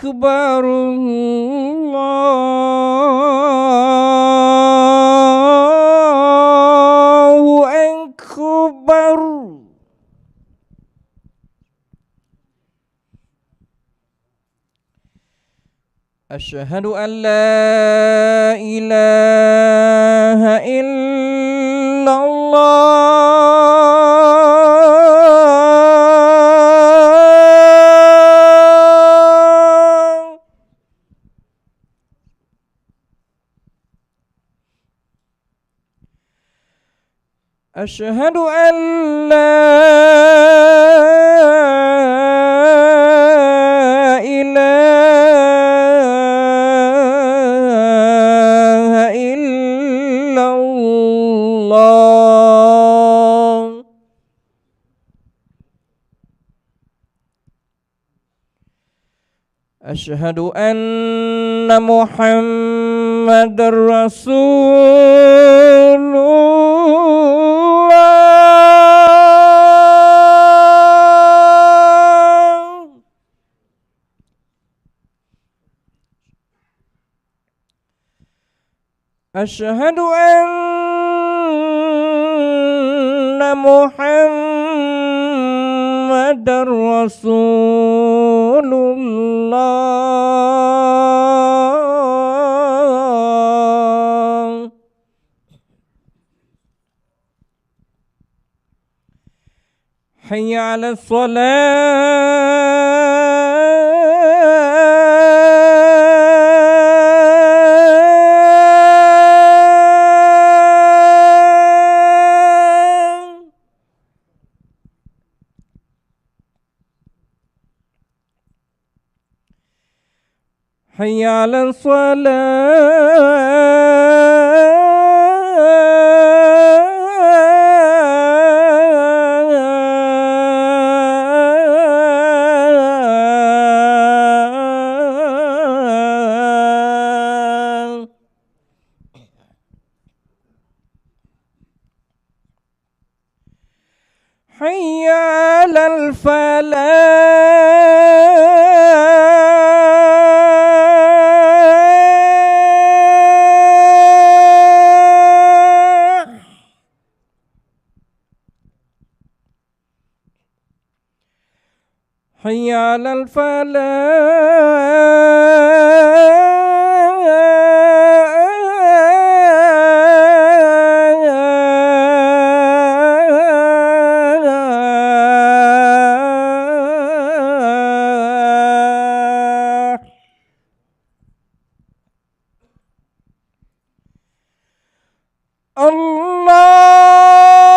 أكبر الله أكبر أشهد أن لا إله إلا الله أشهد أن لا إله إلا الله أشهد أن محمد رسول الله أشهد أن محمد رسول الله حي على الصلاة حي على الصلاة حي على الفلاح حي على الفلاح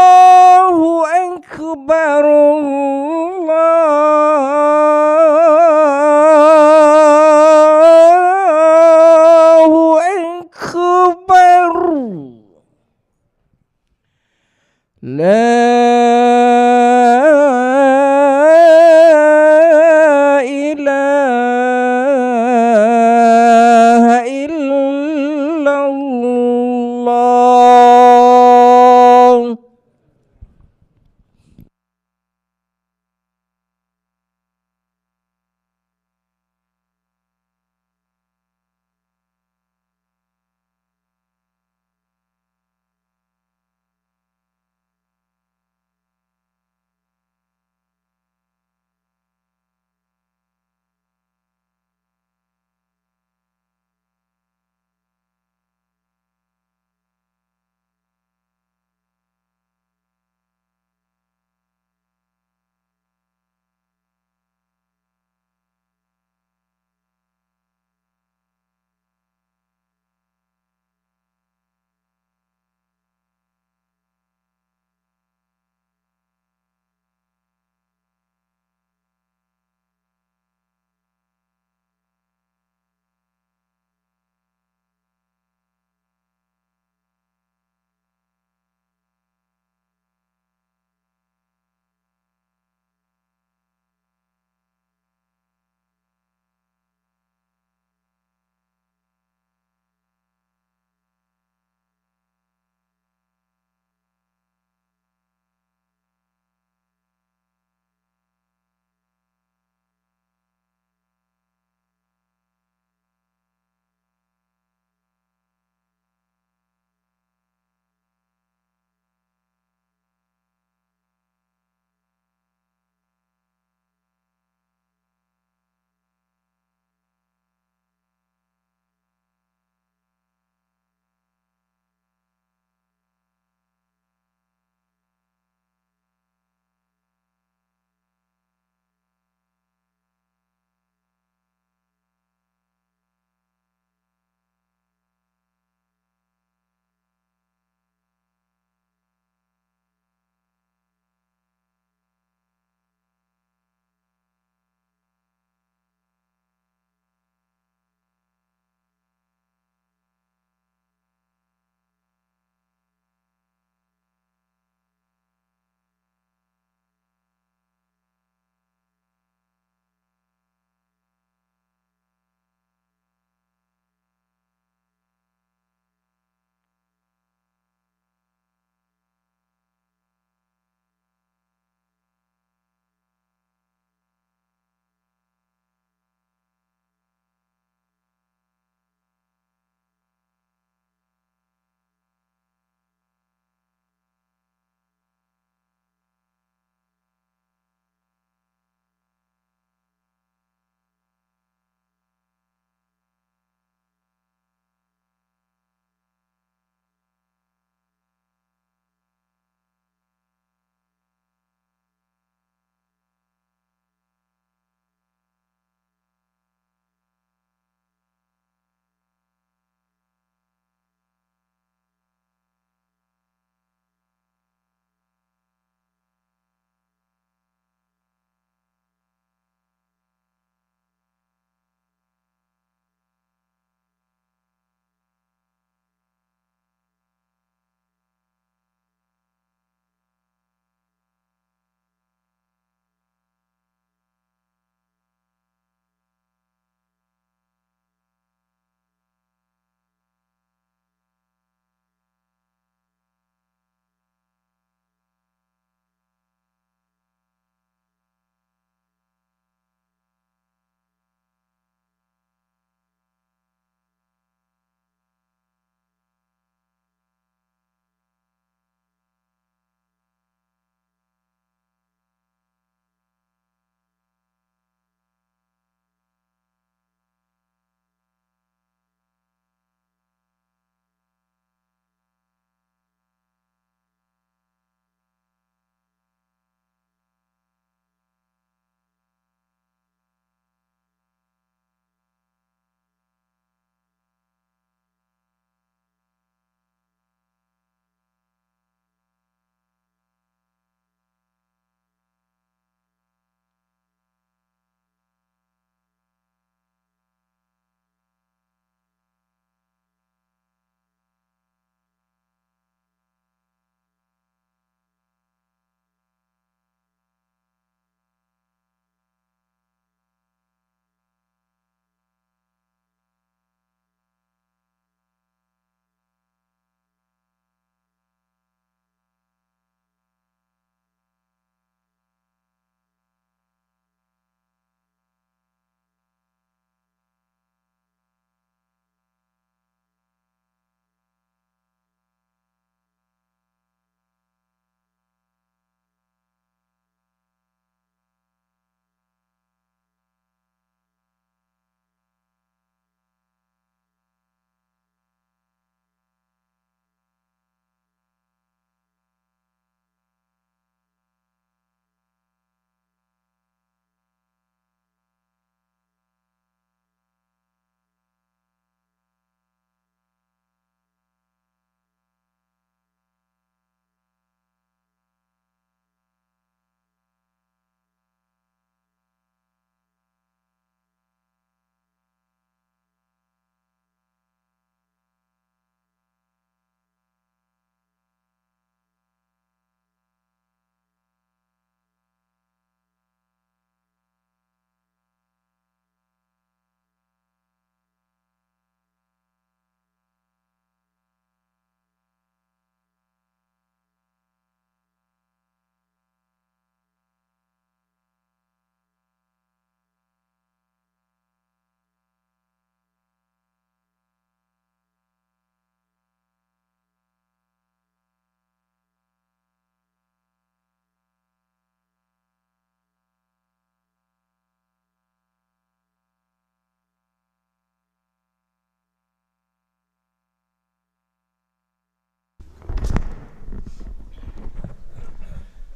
الله أكبر الله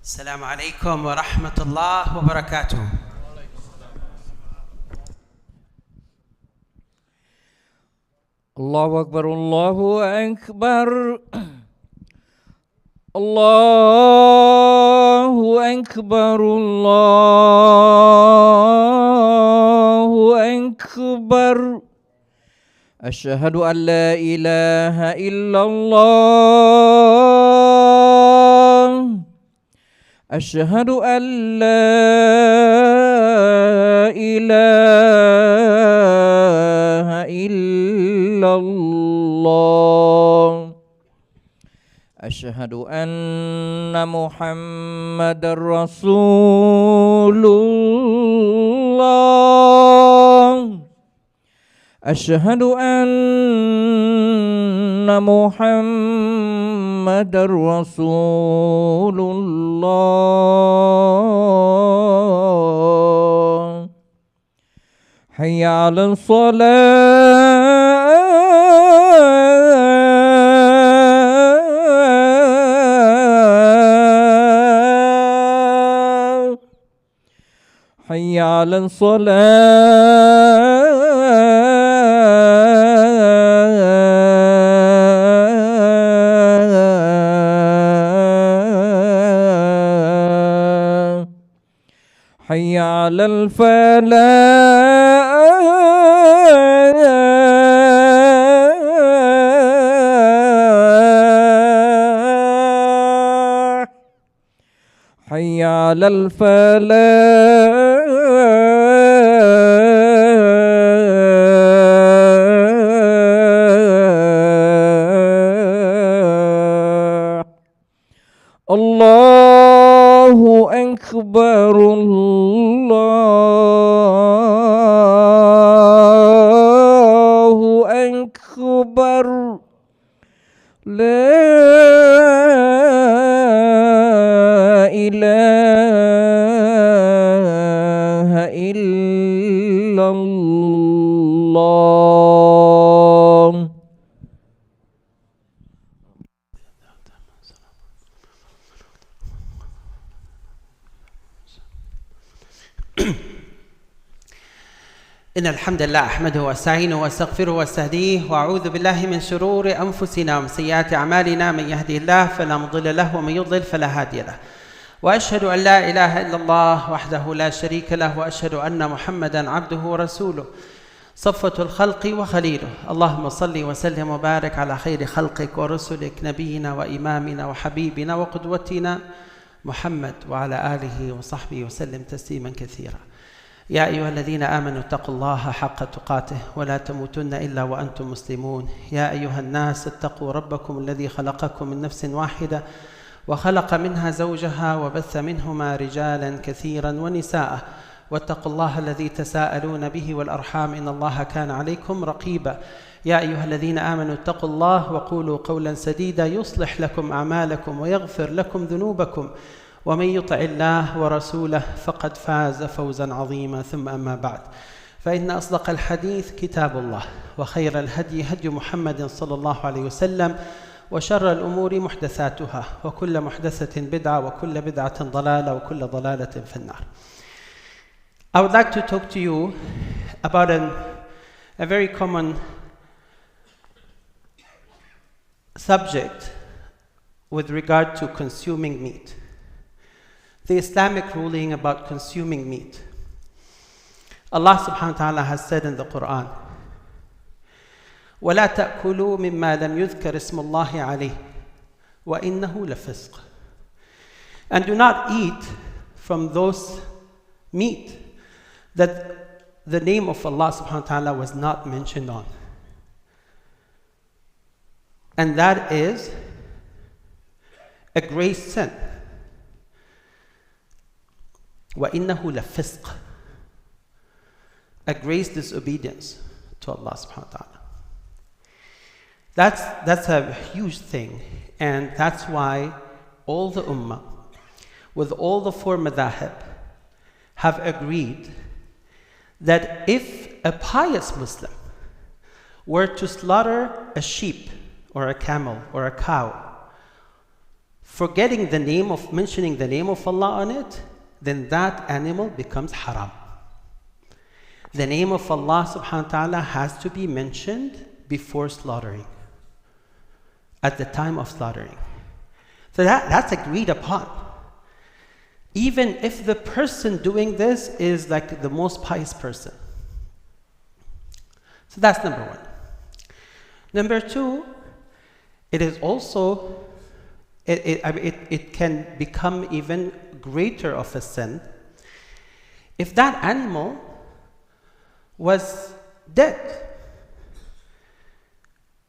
السلام عليكم ورحمة الله وبركاته. الله أكبر الله أكبر الله أكبر الله أكبر أشهد أن لا إله إلا الله أشهد أن لا إله إلا الله أشهد أن محمد رسول الله أشهد أن محمد رسول الله حي على الصلاة حي على الصلاة حي على الفلاح حي على الفلاح الله أكبر الله أكبر لا إله إلا الله. إن الحمد لله أحمده واستعينه واستغفره واستهديه وأعوذ بالله من شرور أنفسنا ومن سيئات أعمالنا من يهده الله فلا مضل له ومن يضلل فلا هادي له وأشهد أن لا إله إلا الله وحده لا شريك له وأشهد أن محمدا عبده ورسوله صفوة الخلق وخليله. اللهم صل وسلم وبارك على خير خلقك ورسلك نبينا وإمامنا وحبيبنا وقدوتنا محمد وعلى آله وصحبه وسلم تسليما كثيرا. يا أيها الذين آمنوا اتقوا الله حق تقاته ولا تموتن إلا وأنتم مسلمون. يا أيها الناس اتقوا ربكم الذي خلقكم من نفس واحدة وخلق منها زوجها وبث منهما رجالا كثيرا ونساء واتقوا الله الذي تساءلون به والأرحام إن الله كان عليكم رقيبا. يا أيها الذين آمنوا اتقوا الله وقولوا قولا سديدا يصلح لكم أعمالكم ويغفر لكم ذنوبكم ومن يطع الله ورسوله فقد فاز فوزا عظيما. ثم أما بعد فإن أصدق الحديث كتاب الله وخير الهدي هدي محمد صلى الله عليه وسلم وشر الأمور محدثاتها وكل محدثة بدعة وكل بدعة ضلالة وكل ضلالة في النار. I would like to talk to you about a very common subject with regard to consuming meat. The Islamic ruling about consuming meat. Allah subhanahu wa ta'ala has said in the Quran, وَلَا تَأْكُلُوا مِمَّا لَمْ يُذْكَرِ اسْمُ اللَّهِ عَلَيْهِ وَإِنَّهُ لَفِسْقٌ. And do not eat from those meat that the name of Allah subhanahu wa ta'ala was not mentioned on. And that is a great sin. وَإِنَّهُ لَفِسْقٌ. A great disobedience to Allah subhanahu wa ta'ala. That's a huge thing, and that's why all the ummah, with all the four madhahib, have agreed that if a pious Muslim were to slaughter a sheep or a camel or a cow forgetting the name of, mentioning the name of Allah on it, then that animal becomes haram. The name of Allah subhanahu wa ta'ala has to be mentioned before slaughtering, at the time of slaughtering. So that's agreed upon. Even if the person doing this is like the most pious person. So that's number one. Number two, it is also, it can become even greater of a sin if that animal was dead.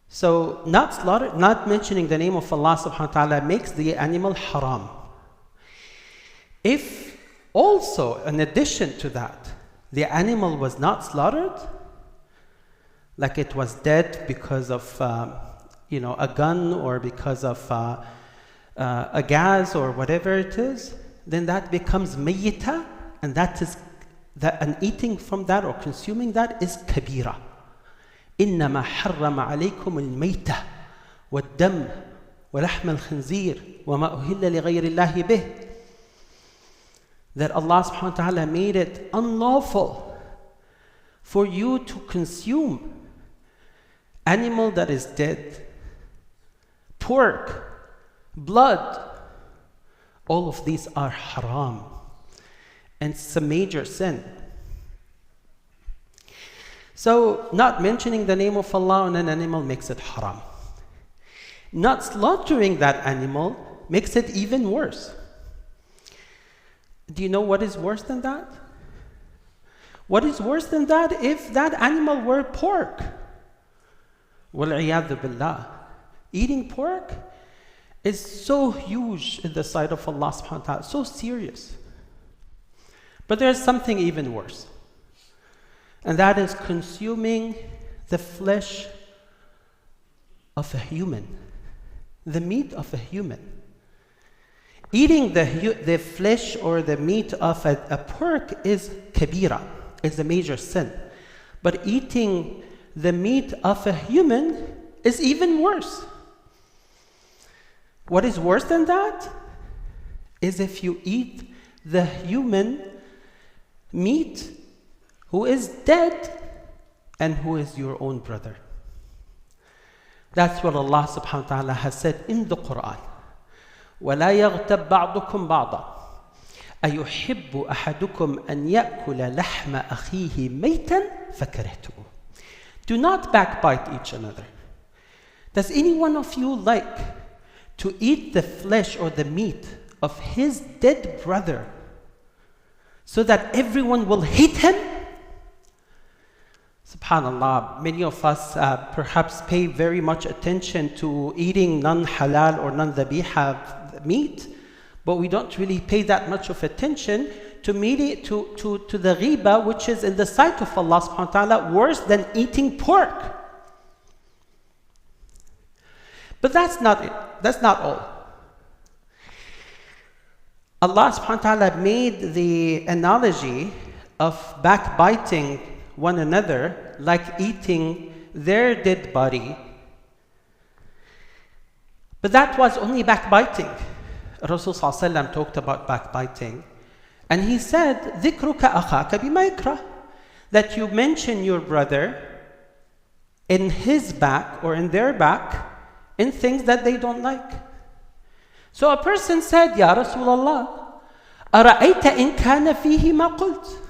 So not slaughter, not mentioning the name of Allah subhanahu wa ta'ala makes the animal haram. If also, in addition to that, the animal was not slaughtered, like it was dead because of a gun or because of a gas or whatever it is, then that becomes mayyita, and that is that, and eating from that or consuming that is kabira. إنما حرم عليكم الميتة والدم ولحم الخنزير وما أهل لغير الله به. That Allah subhanahu wa ta'ala made it unlawful for you to consume animal that is dead, pork, blood. All of these are haram, and it's a major sin. So not mentioning the name of Allah on an animal makes it haram. Not slaughtering that animal makes it even worse. Do you know what is worse than that? What is worse than that if that animal were pork? وَالْعِيَاذُ بِاللَّهِ. Eating pork is so huge in the sight of Allah subhanahu wa ta'ala, so serious. But there's something even worse. And that is consuming the flesh of a human, the meat of a human. Eating the flesh or the meat of a pork is kabira, is a major sin. But eating the meat of a human is even worse. What is worse than that is if you eat the human meat who is dead and who is your own brother. That's what Allah subhanahu wa ta'ala has said in the Quran. وَلَا يَغْتَبْ بَعْضُكُمْ بَعْضًا أَيُحِبُّ أَحَدُكُمْ أَنْ يَأْكُلَ لَحْمَ أَخِيهِ مَيْتًا فَكَرِهْتُمُوهُ. Do not backbite each another. Does any one of you like to eat the flesh or the meat of his dead brother so that everyone will hate him? SubhanAllah, many of us perhaps pay very much attention to eating non-halal or non-dhabiha meat, but we don't really pay that much of attention to the ghiba, which is in the sight of Allah subhanahu wa ta'ala worse than eating pork. But that's not it. That's not all. Allah subhanahu wa ta'ala made the analogy of backbiting one another like eating their dead body. But that was only backbiting. Rasul sallallahu alaihi wasallam talked about backbiting, and he said, ذِكْرُكَ أَخَاكَ بِمَا يَكْرَهُ, that you mention your brother in his back or in their back in things that they don't like. So a person said, Ya Rasulullah, أَرَأَيْتَ إِنْ كَانَ فِيهِ مَا قُلْتُ.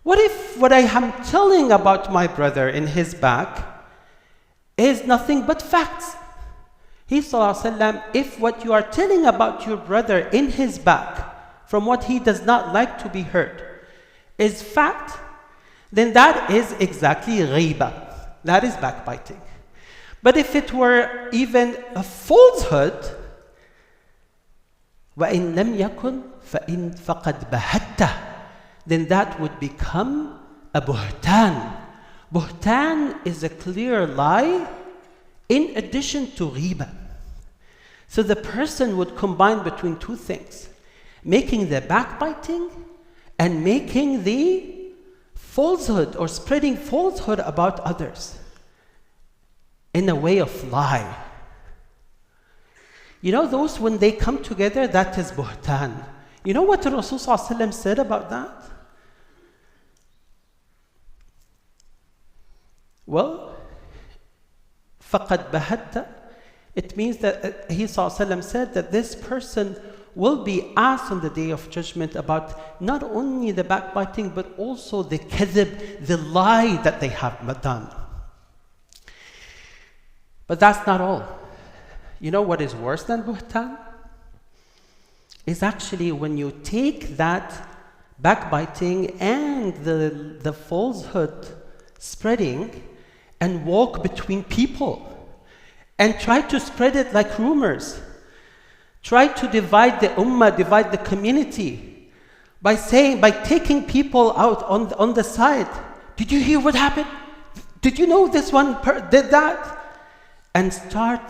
What if what I am telling about my brother in his back is nothing but facts? He sallallahu alaihi wasallam, if what you are telling about your brother in his back from what he does not like to be heard is fact, then that is exactly ghiba. That is backbiting. But if it were even a falsehood, وَإِن لَمْ يَكُنْ فَقَدْ بَهَتَّهُ, then that would become a buhtan. Buhtan is a clear lie in addition to ghiba. So the person would combine between two things, making the backbiting and making the falsehood or spreading falsehood about others in a way of lie. You know, those when they come together, that is buhtan. You know what the Rasul ﷺ said about that? Well, فَقَدْ بَهَدْتَ. It means that he ﷺ said that this person will be asked on the Day of Judgment about not only the backbiting, but also the kadhib, the lie that they have done. But that's not all. You know what is worse than buhtan? Is actually when you take that backbiting and the falsehood spreading and walk between people and try to spread it like rumors. Try to divide the ummah, divide the community by taking people out on the side. Did you hear what happened? Did you know this one did that? And start,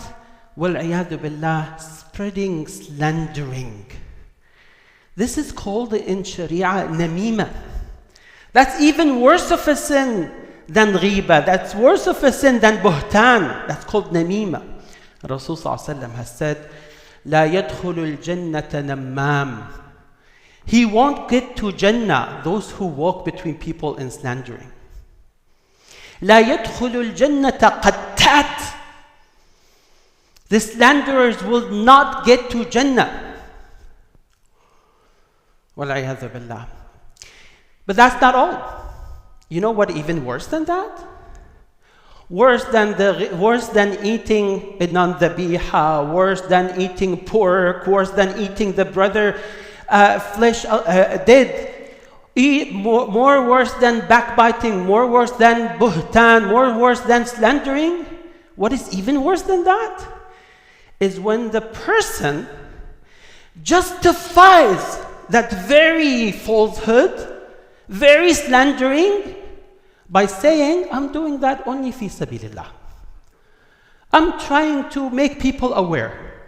wal-iyadu billah, spreading slandering. This is called in Sharia namima. That's even worse of a sin than ghiba. That's worse of a sin than buhtan. That's called namima. Rasul sallallahu alaihi wasallam has said, لا يدخل الجنة نمام. He won't get to Jannah, those who walk between people in slandering. لا يدخل الجنة قتات. The slanderers will not get to Jannah. وَالْعِيَاذُ بِاللَّهِ. But that's not all. You know what even worse than that? Worse than eating non-dhabiha, worse than eating pork, worse than eating the brother flesh dead. More worse than backbiting, more worse than buhtan, more worse than slandering. What is even worse than that is when the person justifies that very falsehood, very slandering, by saying, I'm doing that only fi sabilillah. I'm trying to make people aware.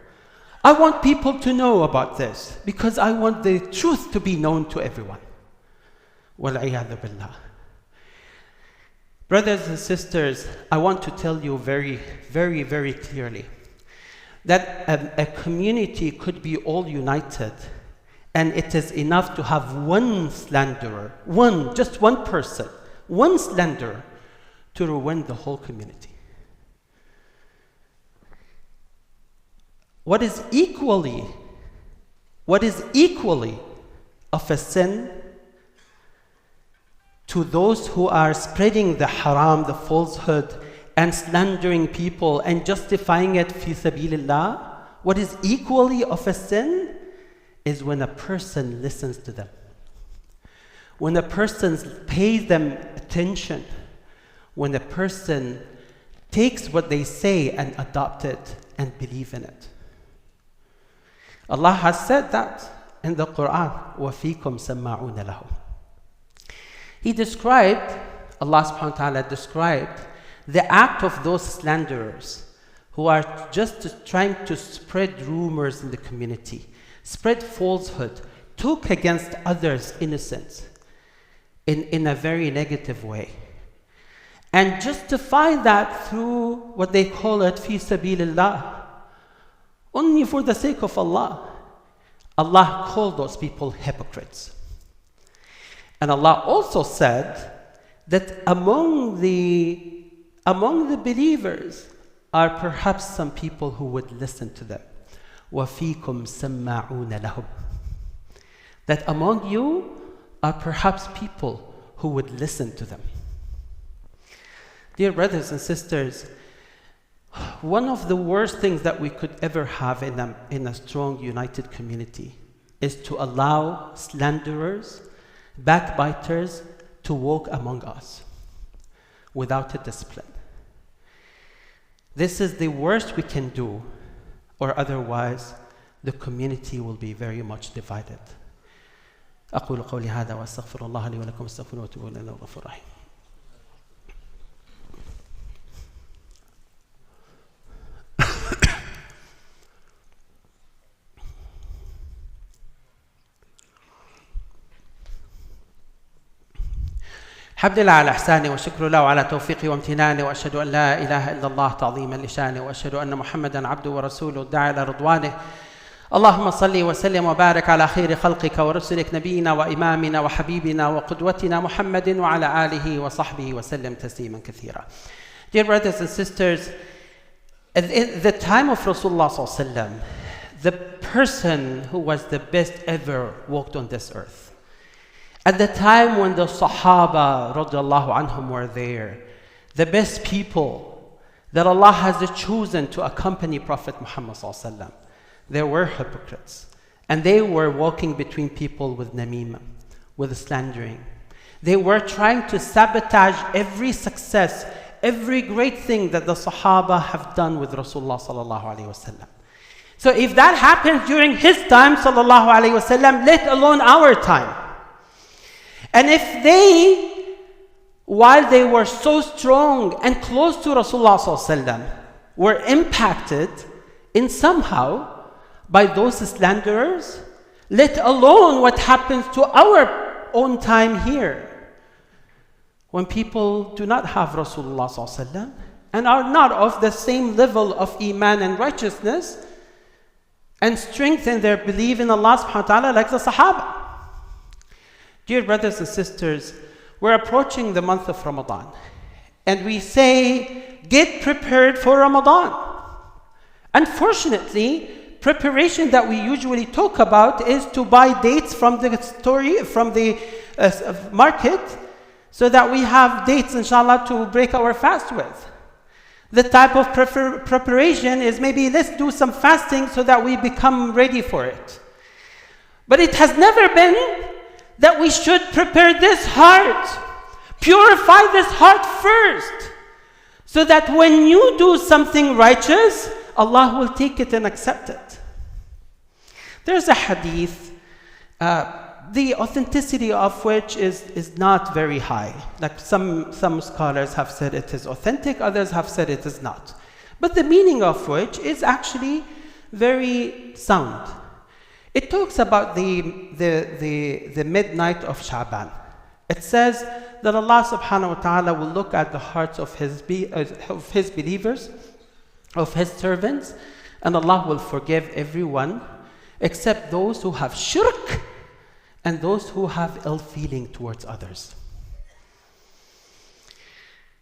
I want people to know about this because I want the truth to be known to everyone. Wal-iyadhu billah. Brothers and sisters, I want to tell you very, very, very clearly that a community could be all united, and it is enough to have one slanderer, just one person, one slanderer, to ruin the whole community. What is equally of a sin to those who are spreading the haram, the falsehood, and slandering people and justifying it fi sabilillah, what is equally of a sin is when a person listens to them. When a person pays them attention, when a person takes what they say and adopt it and believe in it. Allah has said that in the Quran, وَفِيكُمْ سَمَّعُونَ لَهُ. Allah subhanahu wa ta'ala described the act of those slanderers who are just trying to spread rumors in the community, spread falsehood, talk against others' innocence in a very negative way, and justify that through what they call it fi sabilillah, only for the sake of Allah. Allah called those people hypocrites. And Allah also said that among the believers are perhaps some people who would listen to them. وَفِيكُمْ سَمَّعُونَ لَهُمْ. That among you are perhaps people who would listen to them. Dear brothers and sisters, one of the worst things that we could ever have in a strong, united community is to allow slanderers, backbiters to walk among us without a discipline. This is the worst we can do, or otherwise the community will be very much divided. أقول قولي هذا وأستغفر الله لي ولكم استغفروه وتوبوا إليه إنه غفور رحيم. الحمد لله على إحسانه والشكر له على توفيقه وامتنانه وأشهد أن لا إله إلا الله تعظيما لشانه وأشهد أن محمدا عبده ورسوله الداعي إلى رضوانه. اللهم صل وسلم وبارك على خير خلقك ورسلك نبينا وإمامنا وحبيبنا وقدوتنا محمد وعلى آله وصحبه وسلم تسليما كثيرا. Dear brothers and sisters, at the time of Rasulullah sallallahu alaihi wasallam, the person who was the best ever walked on this earth. At the time when the Sahaba radiallahu anhum were there, the best people that Allah has chosen to accompany Prophet Muhammad sallallahu alaihi wasallam, there were hypocrites. And they were walking between people with namima, with slandering. They were trying to sabotage every success, every great thing that the Sahaba have done with Rasulullah sallallahu alaihi wasallam. So if that happened during his time sallallahu alaihi wasallam, let alone our time. And if they, while they were so strong and close to Rasulullah sallallahu alaihi wasallam, were impacted in somehow by those slanderers, let alone what happens to our own time here. When people do not have Rasulullah sallallahu alaihi wasallam and are not of the same level of iman and righteousness and strengthen their belief in Allah subhanahu wa ta'ala like the Sahaba. Dear brothers and sisters, we're approaching the month of Ramadan. And we say, get prepared for Ramadan. Unfortunately, preparation that we usually talk about is to buy dates from the market so that we have dates, inshallah, to break our fast with. The type of preparation is maybe let's do some fasting so that we become ready for it. But it has never been that we should prepare this heart, purify this heart first, so that when you do something righteous, Allah will take it and accept it. There's a hadith, the authenticity of which is not very high. Like some scholars have said it is authentic, others have said it is not. But the meaning of which is actually very sound. It talks about the midnight of Sha'ban. It says that Allah subhanahu wa ta'ala will look at the hearts of his believers, of his servants, and Allah will forgive everyone except those who have shirk and those who have ill feeling towards others.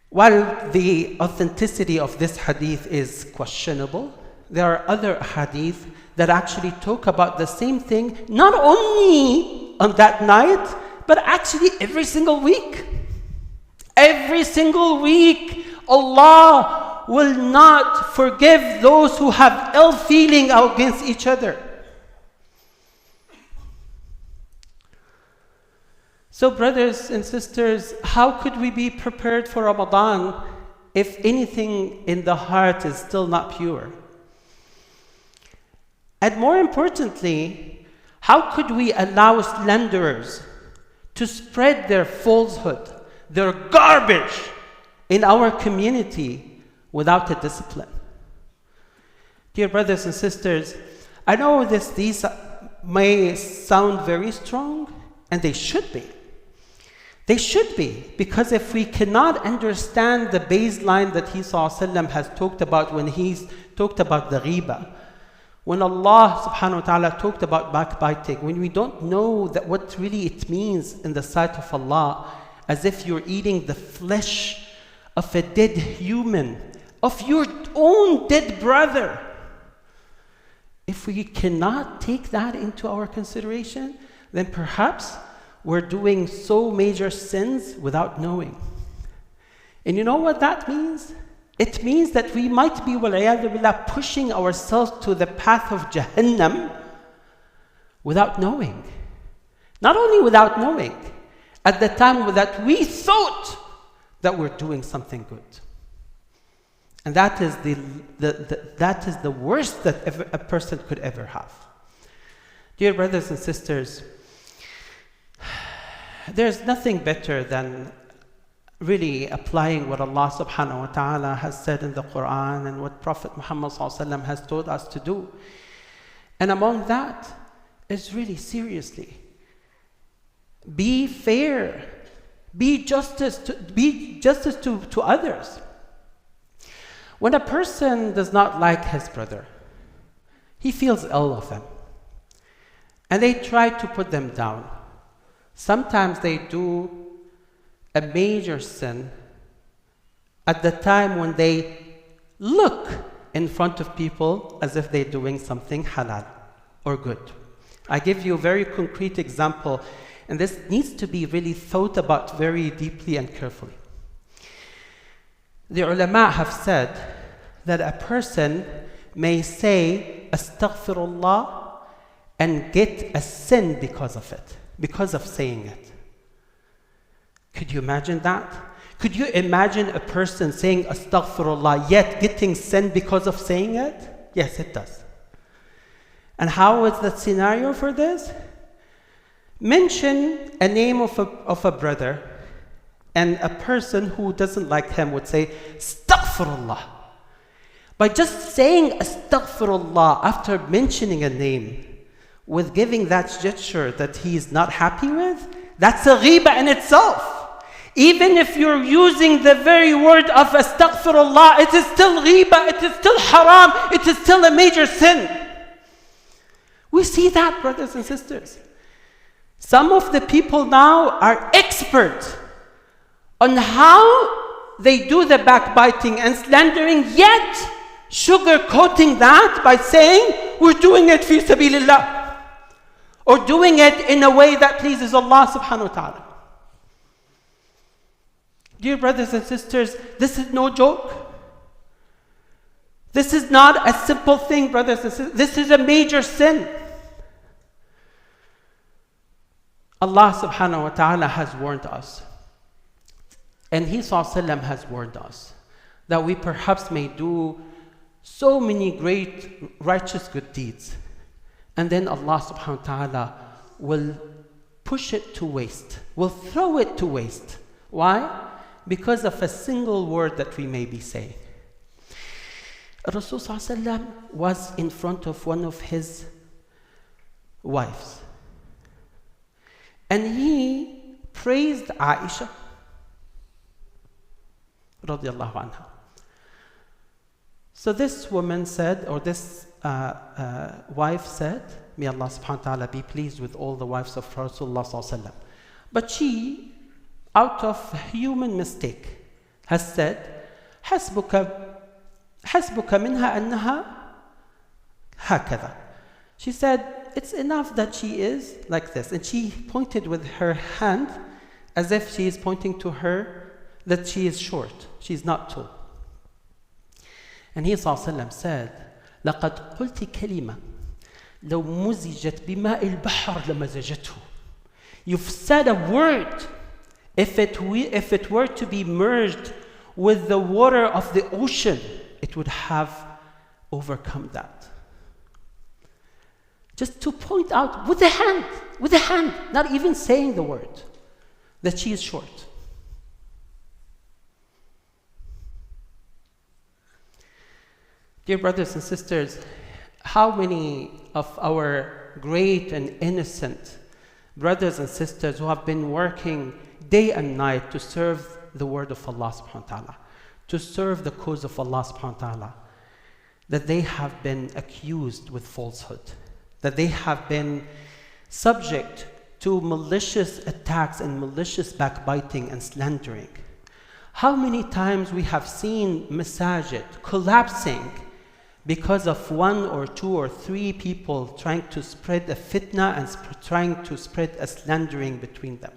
While the authenticity of this hadith is questionable, there are other hadith that actually talk about the same thing, not only on that night, but actually every single week. Every single week, Allah will not forgive those who have ill feeling against each other. So brothers and sisters, how could we be prepared for Ramadan if anything in the heart is still not pure? And more importantly, how could we allow slanderers to spread their falsehood, their garbage in our community without a discipline? Dear brothers and sisters, I know these may sound very strong, and they should be. They should be, because if we cannot understand the baseline that he ﷺ has talked about when he's talked about the ghiba, when Allah subhanahu wa ta'ala talked about backbiting, when we don't know that what really it means in the sight of Allah, as if you're eating the flesh of a dead human, of your own dead brother. If we cannot take that into our consideration, then perhaps we're doing so major sins without knowing. And you know what that means? It means that we might be, wal'iyadu billah, pushing ourselves to the path of Jahannam without knowing. Not only without knowing, at the time that we thought that we're doing something good. And that is the worst that a person could ever have. Dear brothers and sisters, there's nothing better than really applying what Allah subhanahu wa ta'ala has said in the Quran and what Prophet Muhammad sallallahu alaihi wasallam has told us to do. And among that is really seriously, be fair, Be justice to others. When a person does not like his brother, he feels ill of them, and they try to put them down. Sometimes they do a major sin at the time when they look in front of people as if they're doing something halal or good. I give you a very concrete example, and this needs to be really thought about very deeply and carefully. The ulama have said that a person may say astaghfirullah and get a sin because of it, because of saying it. Could you imagine that? Could you imagine a person saying astaghfirullah yet getting sin because of saying it? Yes, it does. And how is the scenario for this? Mention a name of a brother, and a person who doesn't like him would say astaghfirullah. By just saying astaghfirullah after mentioning a name, with giving that gesture that he is not happy with, that's a ghiba in itself. Even if you're using the very word of astaghfirullah, it is still ghiba, it is still haram, it is still a major sin. We see that, brothers and sisters. Some of the people now are expert on how they do the backbiting and slandering, yet sugarcoating that by saying, we're doing it fi sabilillah, or doing it in a way that pleases Allah subhanahu wa ta'ala. Dear brothers and sisters, this is no joke. This is not a simple thing, brothers and sisters. This is a major sin. Allah subhanahu wa ta'ala has warned us, and He ﷺ has warned us, that we perhaps may do so many great righteous good deeds, and then Allah subhanahu wa ta'ala will push it to waste, will throw it to waste. Why? Because of a single word that we may be saying. Rasul ﷺ was in front of one of his wives, and he praised Aisha radiallahu anha. So this woman said, or this wife said, may Allah subhanahu wa ta'ala be pleased with all the wives of Rasulullah sallallahu alaihi wasallam. But she, out of human mistake, has said, حسبك منها أنها هكذا. She said, it's enough that she is like this. And she pointed with her hand as if she is pointing to her that she is short, she's not tall. And He ﷺ said, لقد قلت كلمة لو مزجت بماء البحر لمزجته. You've said a word, if it were to be merged with the water of the ocean, it would have overcome that. Just to point out with the hand, not even saying the word, that she is short. Dear brothers and sisters, how many of our great and innocent brothers and sisters who have been working day and night to serve the word of Allah subhanahu wa ta'ala, to serve the cause of Allah subhanahu wa ta'ala, that they have been accused with falsehood, that they have been subject to malicious attacks and malicious backbiting and slandering. How many times we have seen Masjid collapsing because of one or two or three people trying to spread a fitna and trying to spread a slandering between them.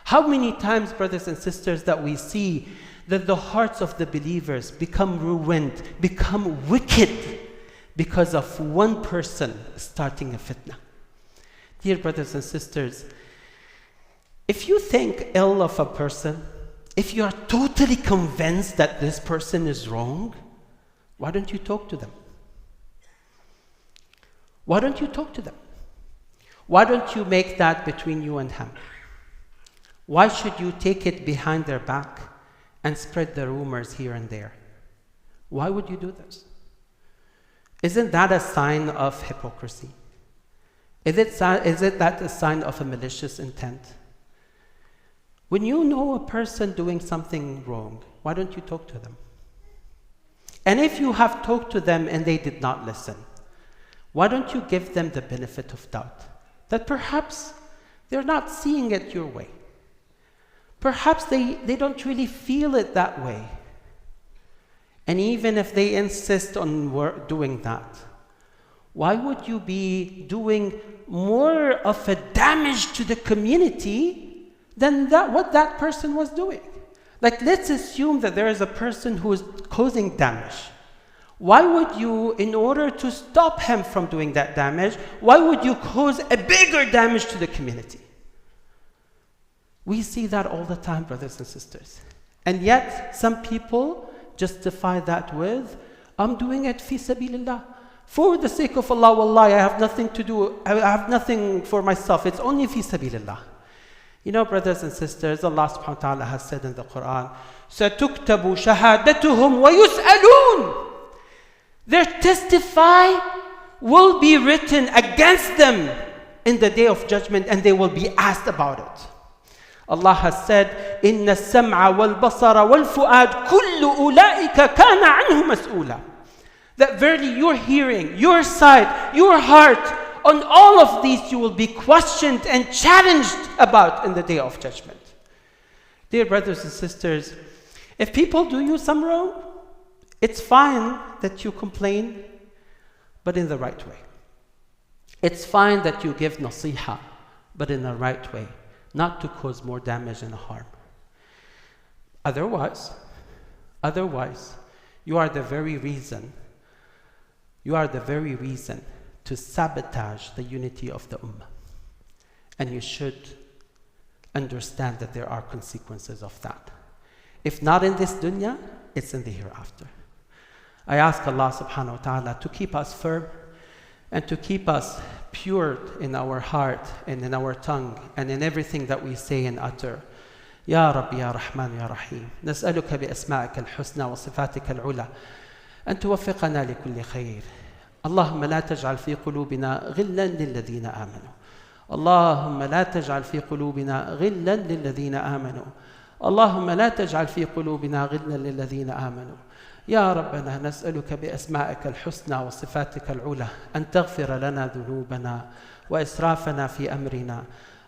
How many times, brothers and sisters, that we see that the hearts of the believers become ruined, become wicked because of one person starting a fitna. Dear brothers and sisters, if you think ill of a person, if you are totally convinced that this person is wrong, why don't you talk to them? Why don't you talk to them? Why don't you make that between you and him? Why should you take it behind their back and spread the rumors here and there? Why would you do this? Isn't that a sign of hypocrisy? Is it that a sign of a malicious intent? When you know a person doing something wrong, why don't you talk to them? And if you have talked to them and they did not listen, why don't you give them the benefit of doubt? That perhaps they're not seeing it your way. Perhaps they don't really feel it that way. And even if they insist on doing that, why would you be doing more of a damage to the community than what that person was doing? Like, let's assume that there is a person who is causing damage. Why would you, in order to stop him from doing that damage, why would you cause a bigger damage to the community? We see that all the time, brothers and sisters. And yet, some people justify that with, I'm doing it fi sabilillah. For the sake of Allah, wallahi, I have nothing to do, I have nothing for myself. It's only fi sabilillah. You know, brothers and sisters, Allah subhanahu wa ta'ala has said in the Quran, سَتُكْتَبُ شَهَادَتُهُمْ وَيُسْأَلُونَ. Their testify will be written against them in the day of judgment, and they will be asked about it. Allah has said, إِنَّ السَّمْعَ وَالْبَصَرَ وَالْفُؤَادَ كُلُّ أُولَٰئِكَ كَانَ عَنْهُ مَسْئُولًا. That verily your hearing, your sight, your heart, on all of these you will be questioned and challenged about in the day of judgment. Dear brothers and sisters, if people do you some wrong, it's fine that you complain, but in the right way. It's fine that you give nasiha, but in the right way, not to cause more damage and harm. Otherwise, you are the very reason to sabotage the unity of the ummah. And you should understand that there are consequences of that. If not in this dunya, it's in the hereafter. I ask Allah subhanahu wa ta'ala to keep us firm and to keep us pure in our heart and in our tongue and in everything that we say and utter. Ya Rabbi, Ya Rahman, Ya Rahim. نسألك بأسمائك الحسنى وصفاتك العلى أن توفقنا لكل خير. اللهم لا تجعل في قلوبنا غلا للذين آمنوا. اللهم لا تجعل في قلوبنا غلا للذين آمنوا. اللهم لا تجعل في قلوبنا غلا للذين آمنوا. يا ربنا نسألك بأسمائك الحسنى وصفاتك العلى أن تغفر لنا ذنوبنا وإسرافنا في أمرنا.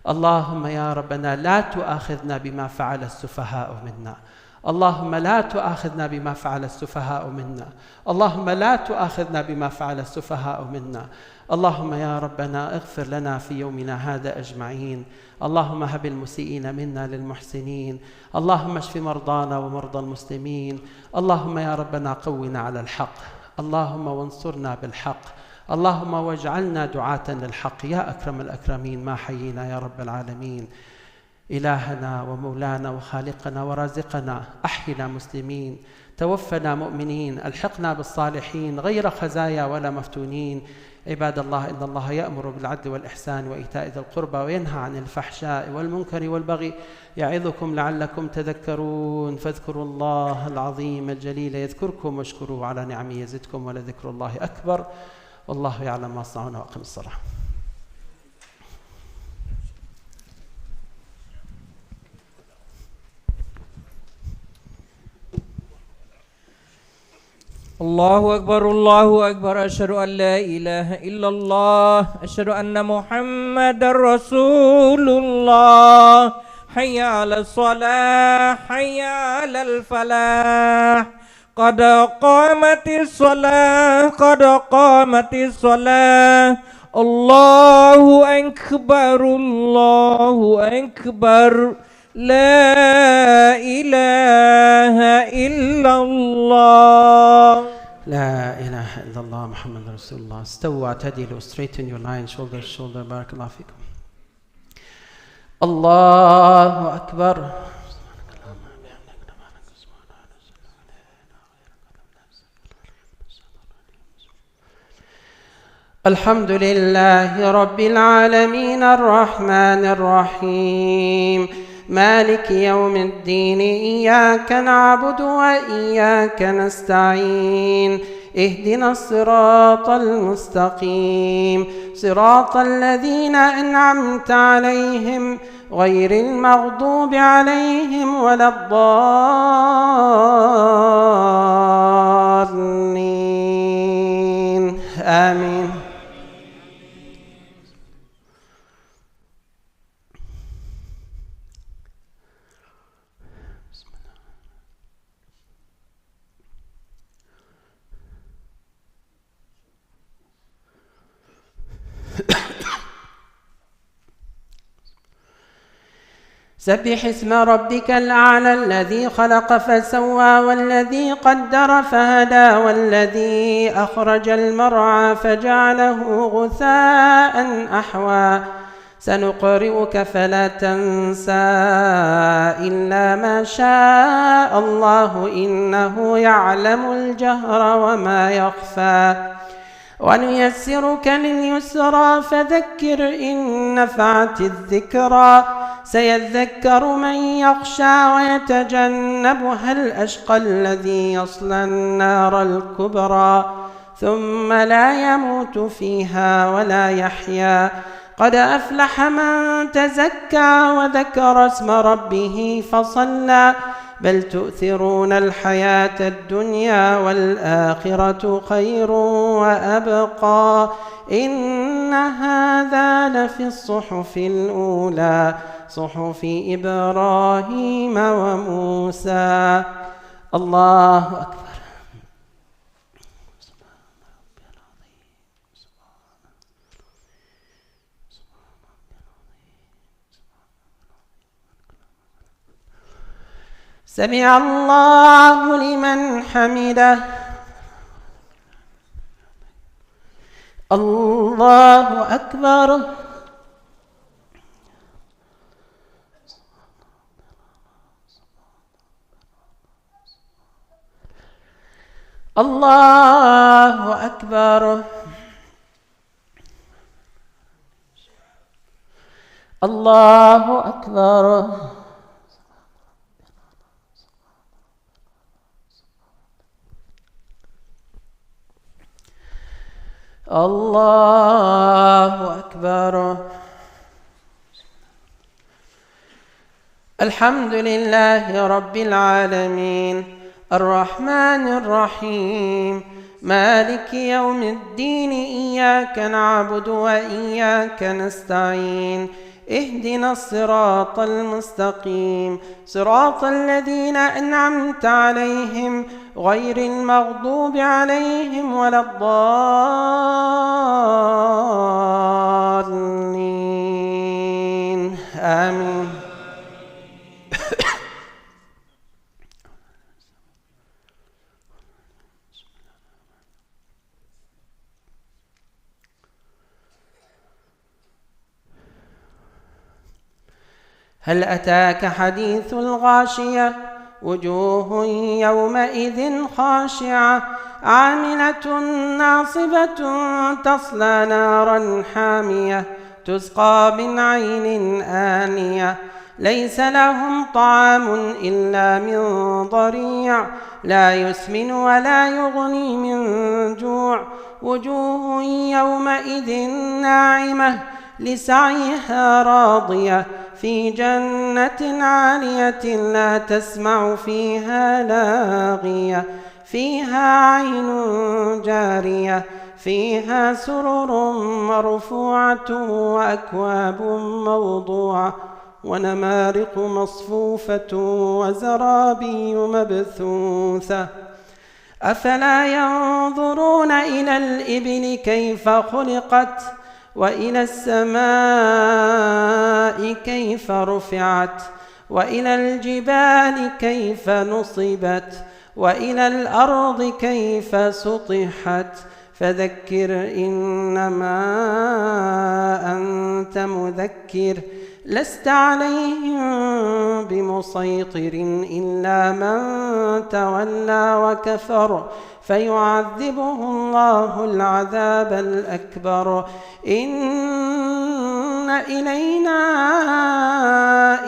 اللهم يا ربنا لا تؤاخذنا بما فعل السفهاء منا. اللهم لا تؤاخذنا بما فعل السفهاء منا. اللهم لا تؤاخذنا بما فعل السفهاء منا. اللهم يا ربنا اغفر لنا في يومنا هذا أجمعين. اللهم هب المسيئين منا للمحسنين. اللهم اشف مرضانا ومرضى المسلمين. اللهم يا ربنا قونا على الحق. اللهم وانصرنا بالحق. اللهم واجعلنا دعاة للحق يا أكرم الأكرمين ما حيينا يا رب العالمين. إلهنا ومولانا وخالقنا ورازقنا، أحينا مسلمين، توفنا مؤمنين، ألحقنا بالصالحين غير خزايا ولا مفتونين. عباد الله، إن الله يأمر بالعدل والإحسان وإيتاء ذي القربى وينهى عن الفحشاء والمنكر والبغي يعظكم لعلكم تذكرون. فاذكروا الله العظيم الجليل يذكركم واشكروه على نعمه يزدكم ولذكر الله أكبر. والله يعلم ما تصنعون. وأقم الصلاة. الله أكبر الله أكبر. أشهد أن لا إله إلا الله. أشهد أن محمد رسول الله. حي على الصلاة حي على الفلاح. قد قامت الصلاة قد قامت الصلاة. الله أكبر الله أكبر. لا إله إلا الله. لا إله إلا الله محمد رسول الله. استووا اعتدلوا. Straighten your line, shoulder to shoulder. بارك الله فيكم. الله أكبر. الحمد لله رب العالمين الرحمن الرحيم مالك يوم الدين. إياك نعبد وإياك نستعين. اهدنا الصراط المستقيم صراط الذين أنعمت عليهم غير المغضوب عليهم ولا الضالين آمين. سبح اسم ربك الأعلى الذي خلق فسوى والذي قدر فهدى والذي أخرج المرعى فجعله غثاء أحوى سنقرئك فلا تنسى إلا ما شاء الله إنه يعلم الجهر وما يخفى ونيسرك لليسرى فذكر إن نفعت الذكرى سيذكر من يخشى ويتجنبها الأشقى الذي يصلى النار الكبرى ثم لا يموت فيها ولا يحيا قد أفلح من تزكى وذكر اسم ربه فصلى بل تؤثرون الحياة الدنيا والآخرة خير وأبقى إن هذا لفي الصحف الأولى صحف إبراهيم وموسى. الله أكبر. سمع الله لمن حمده. الله أكبر. الله أكبر. الله أكبر. الله أكبر. الحمد لله رب العالمين الرحمن الرحيم مالك يوم الدين إياك نعبد وإياك نستعين اهدنا الصراط المستقيم صراط الذين أنعمت عليهم غير المغضوب عليهم ولا الضالين آمين. هل أتاك حديث الغاشية وجوه يومئذ خاشعة عاملة ناصبة تصلى نارا حامية تسقى من عين آنية ليس لهم طعام إلا من ضريع لا يسمن ولا يغني من جوع وجوه يومئذ ناعمة لسعيها راضية في جنة عالية لا تسمع فيها لاغية فيها عين جارية فيها سرر مرفوعة وأكواب موضوعة ونمارق مصفوفة وزرابي مبثوثة أفلا ينظرون إلى الإبل كيف خلقت وإلى السماء كيف رفعت وإلى الجبال كيف نصبت وإلى الأرض كيف سطحت فذكر إنما أنت مذكر لست عليهم بمسيطر إلا من تولى وكفر فيعذبه الله العذاب الأكبر إن إلينا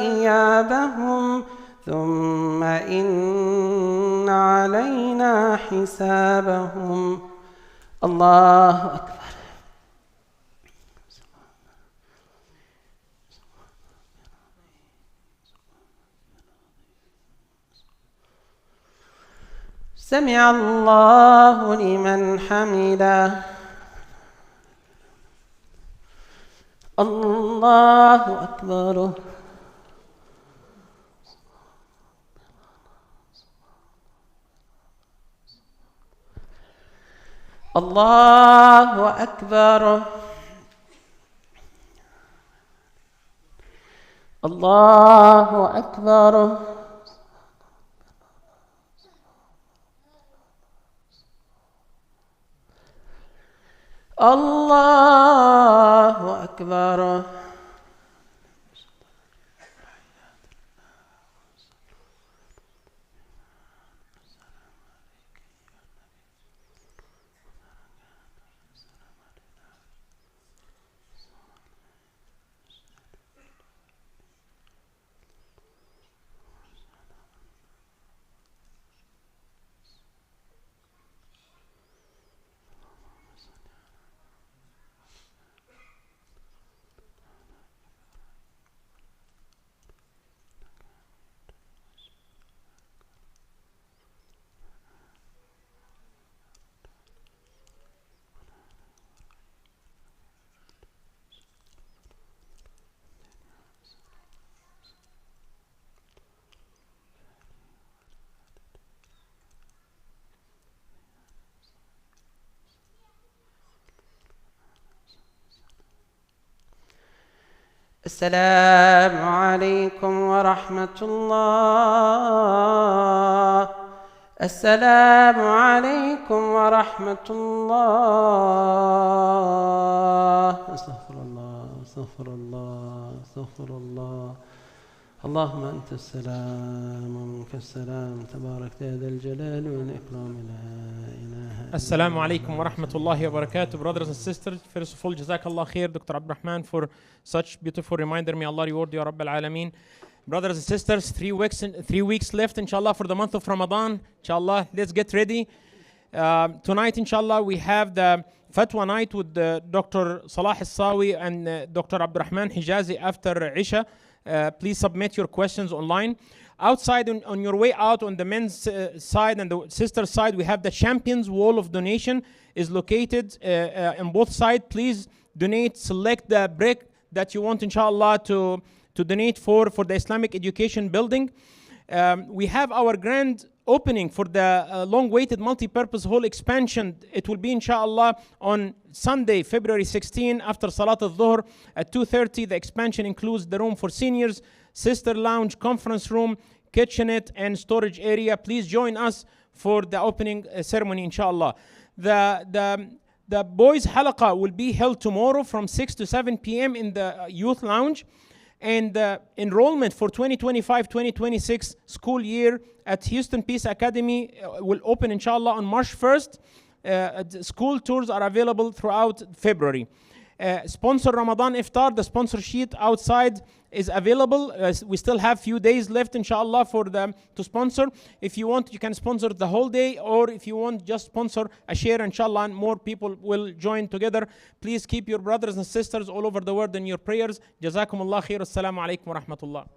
إيابهم ثم إن علينا حسابهم. الله أكبر. سمع الله لمن حمده. الله أكبر. الله أكبر. الله أكبر. الله أكبر. السلام عليكم ورحمة الله. السلام عليكم ورحمة الله. استغفر الله استغفر الله استغفر الله. اللهم أنت السلام ومنك السلام تبارك يا ذا الجلال والإكرام لا إله إلا الله. Assalamu alaikum wa rahmatullahi wa barakatuh. Brothers and sisters, first of all, Jazakallah khair, Dr. Abdurrahman, for such beautiful reminder. May Allah reward you, Rabb al-Alameen. Brothers and sisters, 3 weeks left, inshallah, for the month of Ramadan. Inshallah, let's get ready. Tonight, inshallah, we have the Fatwa night with Dr. Salah al-Sawi and Dr. Abdurrahman Hijazi after Isha. Please submit your questions online. Outside, on your way out, on the men's side and the sister side, we have the Champions Wall of Donation is located on both sides. Please donate, select the brick that you want, inshallah, to donate for the Islamic Education Building. We have our grand opening for the long-awaited multi-purpose hall expansion. It will be, inshallah, on Sunday, February 16, after Salat al-Dhuhr at 2:30. The expansion includes the room for seniors, sister lounge, conference room, kitchenette, and storage area. Please join us for the opening ceremony, inshallah. The boys' halaqah will be held tomorrow from 6 to 7 p.m. in the youth lounge. And the enrollment for 2025-2026 school year at Houston Peace Academy will open, inshallah, on March 1st. School tours are available throughout February. Sponsor Ramadan Iftar, the sponsor sheet outside is available. We still have few days left, inshallah, for them to sponsor. If you want, you can sponsor the whole day, or if you want, just sponsor a share, inshallah, and more people will join together. Please keep your brothers and sisters all over the world in your prayers. Jazakumullah khair. Assalamu alaikum wa rahmatullah.